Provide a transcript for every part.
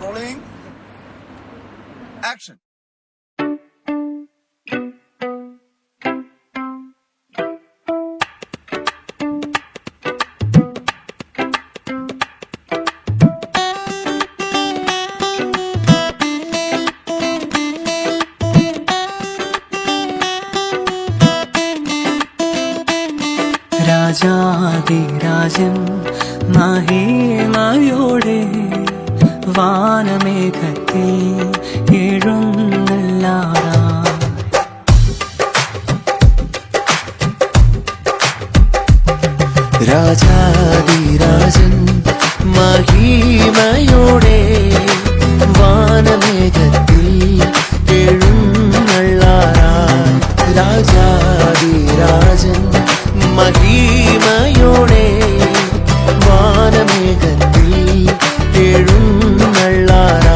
Rolling. Action. രാജാതിരാജൻ മഹിമയോടെ വാനമേഘത്തിൽ എഴുന്നള്ളാറാം. രാജാതിരാജൻ മഹിമയോടെ വാനമേഘത്തിൽ എഴുന്നള്ളാറാം. രാജാതിരാജൻ മഹിമയോടെ വാനമേഘത്തിൽ എഴുന്നള്ളാറാം.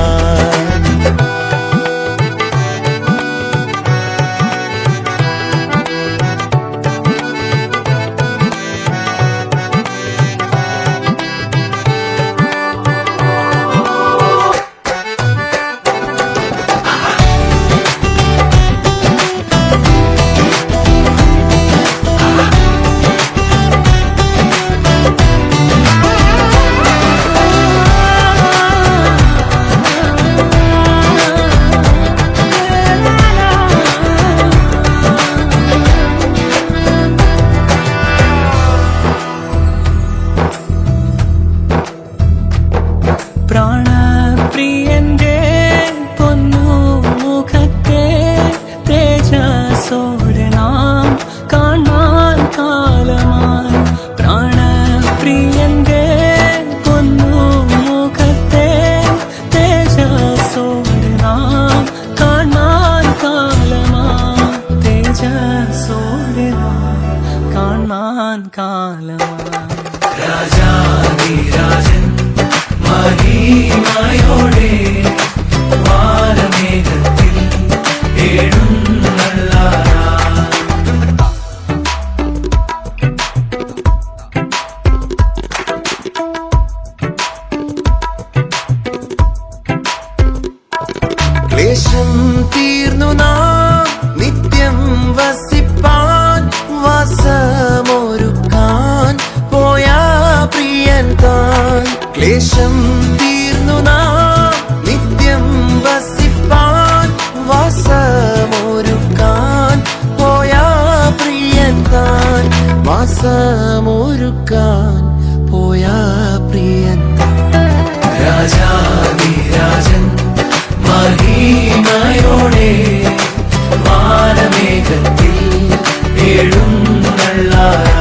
പ്രാണപ്രിയന്റെ പൊന്നുമുഖത്തെ തേജസ്സോടെ നാം കാണാൻ കാലമായി. പ്രാണപ്രിയന്റെ പൊന്നുമുഖത്തെ തേജസ്സോടെ നാം കാണാൻ കാലമായി. തേജസ്സോടെ നാം കാണാൻ കാലമായി. രാജാതിരാജൻ മഹിമയോടെ വാനമേഘത്തിൽ എഴുന്നള്ളാറാം. ക്ലേശം തീർന്നു നാം നിത്യം വസിപ്പാൻ വാസമൊരുക്കാൻ പോയ പ്രിയൻ താൻ. ക്ലേശം തീർന്നു നാം നിത്യം വസിപ്പാൻ വാസമൊരുക്കാൻ പോയ പ്രിയൻ താൻ. വാസമൊരുക്കാൻ പോയ പ്രിയൻ താൻ. രാജാതിരാജൻ മഹിമയോടെ വാനമേഘത്തിൽ എഴുന്നള്ളാറാം.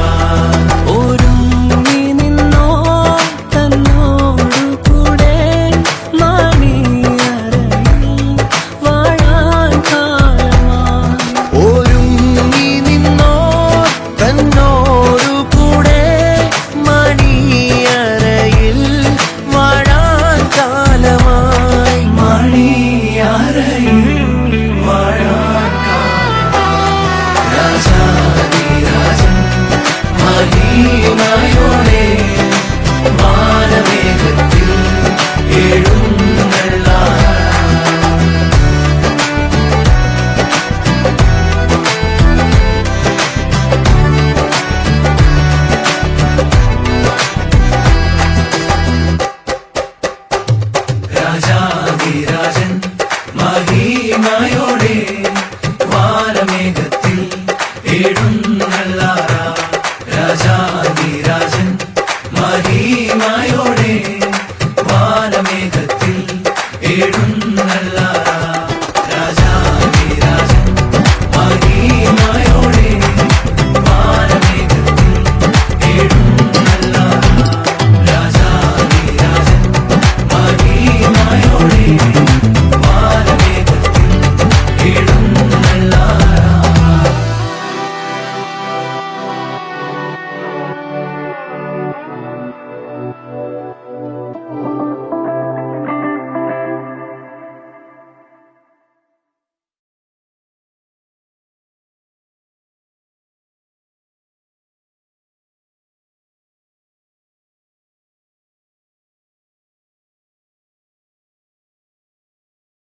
രാജാതിരാജൻ മഹിമയോടെ വാനമേഘത്തിൽ എഴുന്നള്ളാറാം. രാജാതിരാജൻ മഹിമയോടെ വാനമേഘത്തിൽ എഴുന്നള്ളാറാം. രാജാതിരാജൻ മഹിമയോടെ വാനമേഘത്തിൽ എഴുന്നള്ളാറാം.